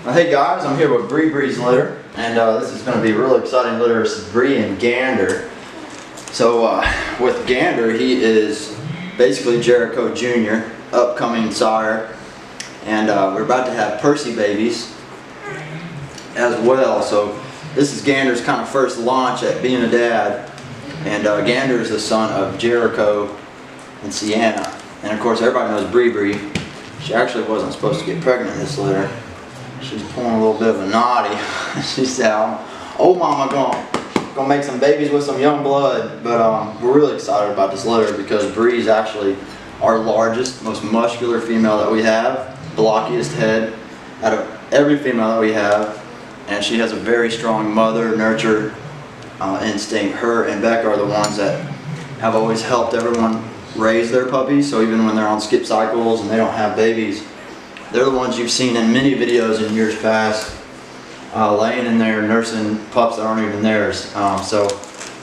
Hey guys, I'm here with Bree's litter, and this is going to be a really exciting litter. It's Bree and Gander. So with Gander, he is basically Jericho Jr., upcoming sire, and we're about to have Percy babies as well. So this is Gander's kind of first launch at being a dad, and Gander is the son of Jericho and Sienna. And of course everybody knows Bree. She actually wasn't supposed to get pregnant in this litter. She's pulling a little bit of a naughty. She said, "Oh, mama, gonna make some babies with some young blood." But we're really excited about this litter because Bree is actually our largest, most muscular female that we have, blockiest head out of every female that we have, and she has a very strong mother nurture instinct. Her and Becca are the ones that have always helped everyone raise their puppies. So even when they're on skip cycles and they don't have babies, they're the ones you've seen in many videos in years past, laying in there nursing pups that aren't even theirs. So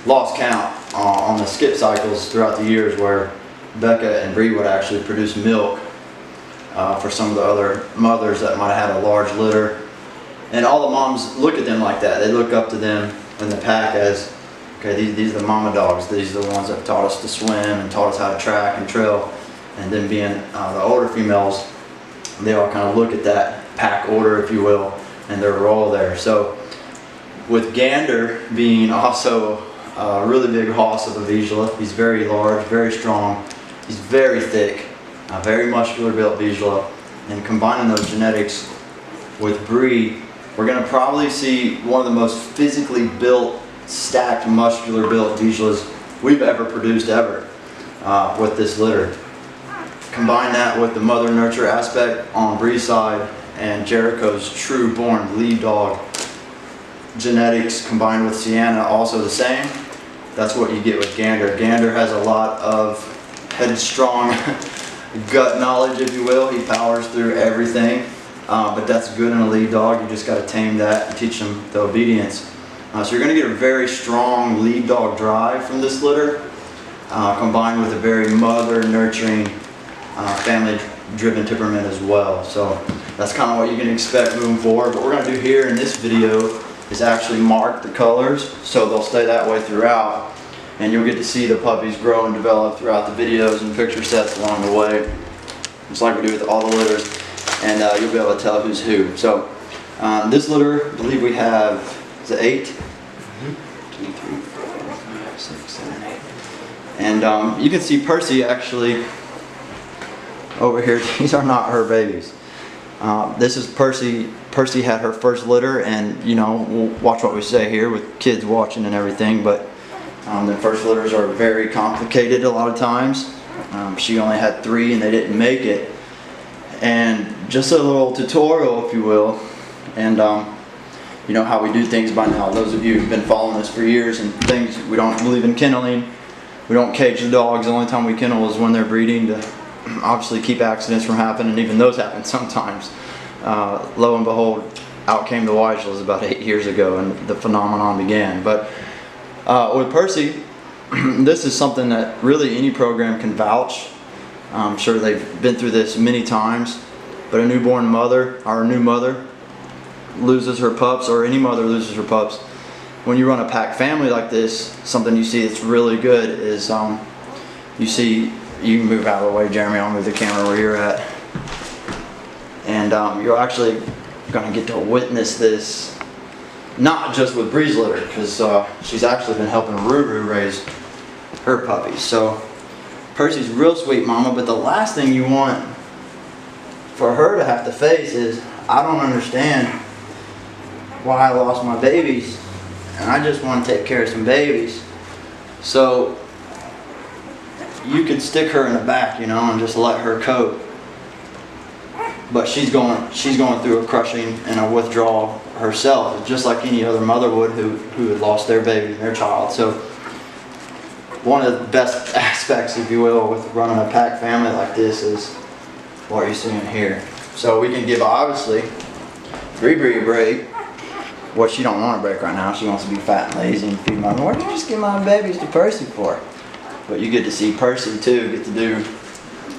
lost count on the skip cycles throughout the years where Becca and Bree would actually produce milk for some of the other mothers that might have had a large litter. And all the moms look at them like that. They look up to them in the pack as, okay, these are the mama dogs. These are the ones that taught us to swim and taught us how to track and trail. And then being the older females, they all kind of look at that pack order, if you will, and their role there. So with Gander being also a really big hoss of a Vizsla, he's very large, very strong, he's very thick, very muscular built Vizsla, and combining those genetics with Bree, we're going to probably see one of the most physically built, stacked, muscular built Vizslas we've ever produced ever with this litter. Combine that with the mother nurture aspect on Bree's side and Jericho's true born lead dog genetics combined with Sienna, also the same. That's what you get with Gander. Gander has a lot of headstrong gut knowledge, if you will. He powers through everything, but that's good in a lead dog. You just got to tame that and teach them the obedience. So you're going to get a very strong lead dog drive from this litter, combined with a very mother nurturing family-driven temperament as well. So that's kind of what you can expect moving forward. What we're going to do here in this video is actually mark the colors so they'll stay that way throughout, and you'll get to see the puppies grow and develop throughout the videos and picture sets along the way, just like we do with all the litters, and you'll be able to tell who's who. So this litter, I believe we have, is it 8? 2, 3, 4, 5, 6, 7, 8. And you can see Percy actually over here. These are not her babies. This is Percy. Percy had her first litter, and you know, we'll watch what we say here with kids watching and everything, but the first litters are very complicated a lot of times. She only had 3 and they didn't make it. And just a little tutorial, if you will, and you know how we do things by now. Those of you who've been following us for years, and things, we don't believe in kenneling. We don't cage the dogs. The only time we kennel is when they're breeding to obviously keep accidents from happening. Even those happen sometimes. Lo and behold, out came the Vizslas about 8 years ago, and the phenomenon began. But with Percy, this is something that really any program can vouch. I'm sure they've been through this many times. But a newborn mother, or a new mother, loses her pups, or any mother loses her pups. When you run a pack family like this, something you see that's really good is you see. You can move out of the way, Jeremy. I'll move the camera where you're at. And you're actually going to get to witness this, not just with Bree's litter, because she's actually been helping Ruru raise her puppies. So Percy's real sweet, mama, but the last thing you want for her to have to face is, I don't understand why I lost my babies, and I just want to take care of some babies. So you could stick her in the back, you know, and just let her cope. But she's going through a crushing and a withdrawal herself, just like any other mother would who had lost their baby and their child. So one of the best aspects, if you will, with running a pack family like this is what you're seeing here. So we can give, obviously, Bree a break. What she don't want to break right now, she wants to be fat and lazy and feed my. What did you just give my babies to Percy for? But you get to see Percy too, get to do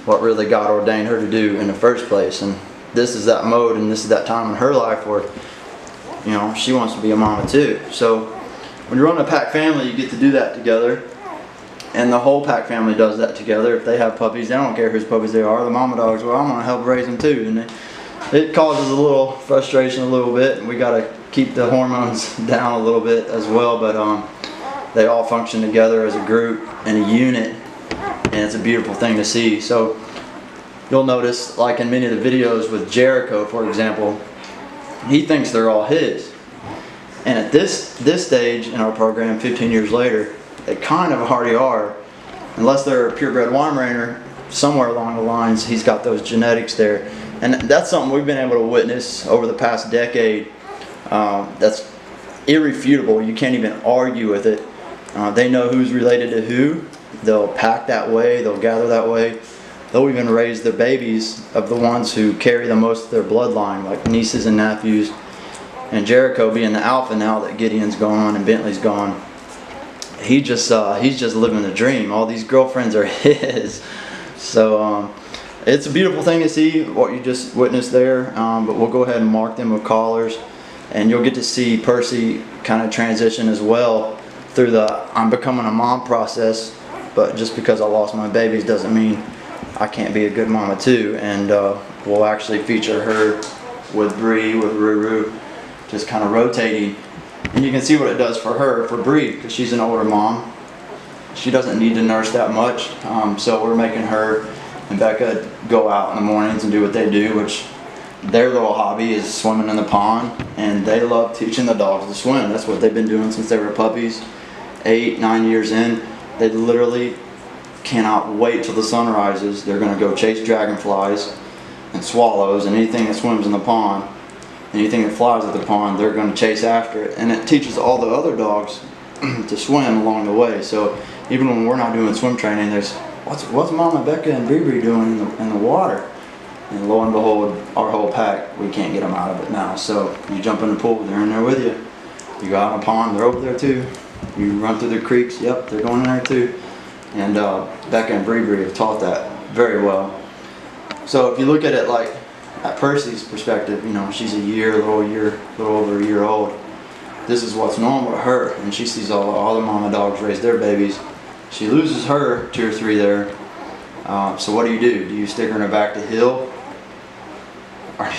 what really God ordained her to do in the first place. And this is that mode and this is that time in her life where, you know, she wants to be a mama too. So when you run a pack family, you get to do that together. And the whole pack family does that together. If they have puppies, they don't care whose puppies they are. The mama dogs, well, I'm going to help raise them too. And it causes a little frustration a little bit. And we got to keep the hormones down a little bit as well. But they all function together as a group and a unit. And it's a beautiful thing to see. So you'll notice, like in many of the videos with Jericho, for example, he thinks they're all his. And at this stage in our program, 15 years later, they kind of already are. Unless they're a purebred Weimaraner, somewhere along the lines, he's got those genetics there. And that's something we've been able to witness over the past decade. That's irrefutable. You can't even argue with it. They know who's related to who. They'll pack that way. They'll gather that way. They'll even raise their babies of the ones who carry the most of their bloodline, like nieces and nephews. And Jericho being the alpha now that Gideon's gone and Bentley's gone, he's just living the dream. All these girlfriends are his. So it's a beautiful thing to see what you just witnessed there. But we'll go ahead and mark them with collars, and you'll get to see Percy kind of transition as well through the I'm becoming a mom process. But just because I lost my babies doesn't mean I can't be a good mama too. And we'll actually feature her with Bree, with Ruru, just kind of rotating. And you can see what it does for her, for Bree, because she's an older mom. She doesn't need to nurse that much. So we're making her and Becca go out in the mornings and do what they do, which their little hobby is swimming in the pond. And they love teaching the dogs to swim. That's what they've been doing since they were puppies, 8, 9 years in. They literally cannot wait till the sun rises. They're going to go chase dragonflies and swallows and anything that swims in the pond. Anything that flies at the pond, they're going to chase after it. And it teaches all the other dogs to swim along the way. So even when we're not doing swim training, there's, what's Mama Becca and Bree doing in the water? And lo and behold, our whole pack, we can't get them out of it now. So you jump in the pool, they're in there with you. You go out in the pond, they're over there too. You run through the creeks, yep, they're going in there too. And Becca and Bree have taught that very well. So if you look at it like at Percy's perspective, you know, she's a little over a year old. This is what's normal to her, and she sees all the mama dogs raise their babies. She loses her 2 or 3 there. So what do? Do you stick her in the back to hill, or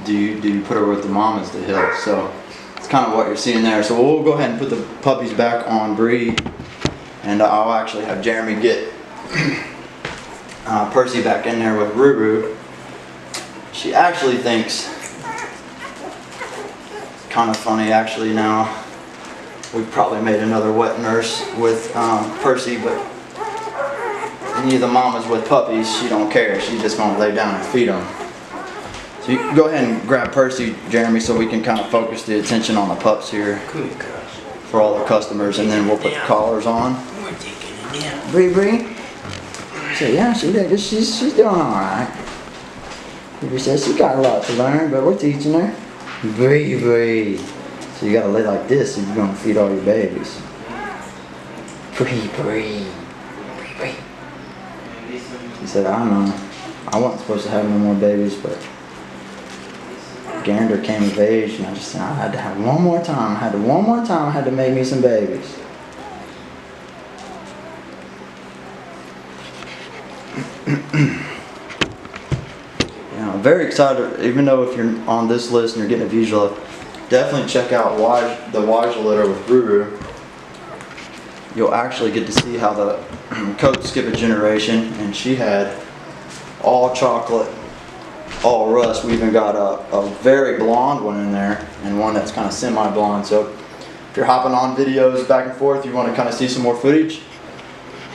do you put her with the mamas to hill? So it's kind of what you're seeing there. So we'll go ahead and put the puppies back on Bree, and I'll actually have Jeremy get Percy back in there with Ruru. She actually thinks, kind of funny actually now, we've probably made another wet nurse with Percy, but any of the mamas with puppies, she don't care. She's just going to lay down and feed them. So you can go ahead and grab Percy, Jeremy, so we can kind of focus the attention on the pups here for all the customers, and then we'll put the collars on. We're taking it down. Bree? So yeah, she's doing alright. Bree says she got a lot to learn, but we're teaching her. Bree. So you gotta lay like this if you're gonna feed all your babies. Bree. She said, I know. I wasn't supposed to have no more babies, but Gander came of age, and I just said I had to have one more time. I had to make me some babies. I'm very excited, even though if you're on this list and you're getting a visual, definitely check out the Wajda litter with Ruru. You'll actually get to see how the coats skip a generation, and she had all chocolate, all rust. We even got a very blonde one in there, and one that's kind of semi-blonde. So if you're hopping on videos back and forth, you want to kind of see some more footage,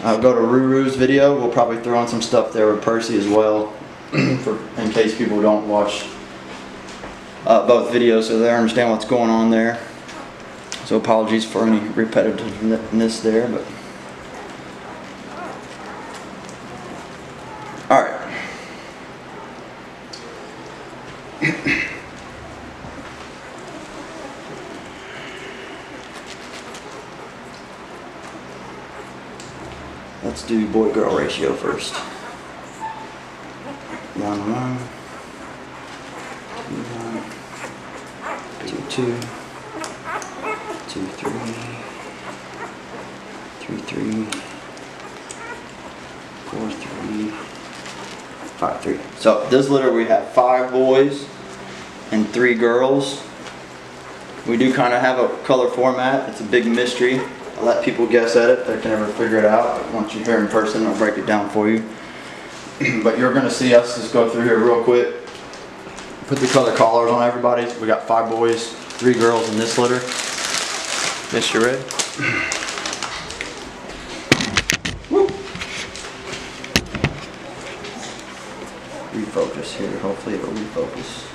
go to Ruru's video. We'll probably throw in some stuff there with Percy as well, in case people don't watch both videos, so they understand what's going on there. So apologies for any repetitiveness there, but all right. Let's do boy-girl ratio first. 1:1. 2, 2, 2, 3, 3, 3, 4, 3, 5, 3. So this litter we have 5 boys and 3 girls. We do kind of have a color format. It's a big mystery. I'll let people guess at it if they can ever figure it out. But once you're here in person, I'll break it down for you. But you're going to see us just go through here real quick. Put the color collars on everybody. We got 5 boys, 3 girls in this litter. Mr. Red. Woo. Refocus here. Hopefully it'll refocus.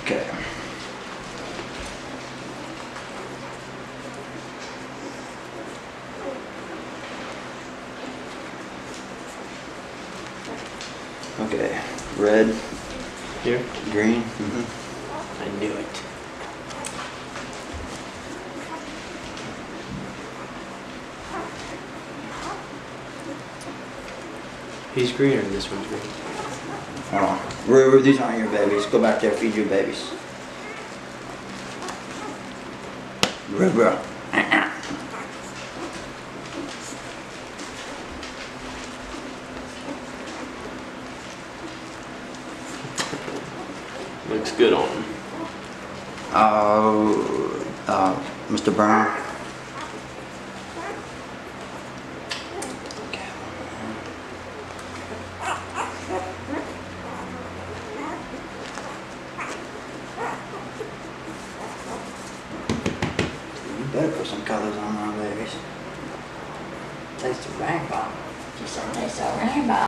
Okay. Okay. Red. Here. Green. I knew it. He's greener and this one's green. Hold on. Ruru, these aren't your babies. Go back there, feed your babies. Ruru. Looks good on him. Mr. Brown. You better put some colors on my babies. Taste the rainbow. She said taste the rainbow.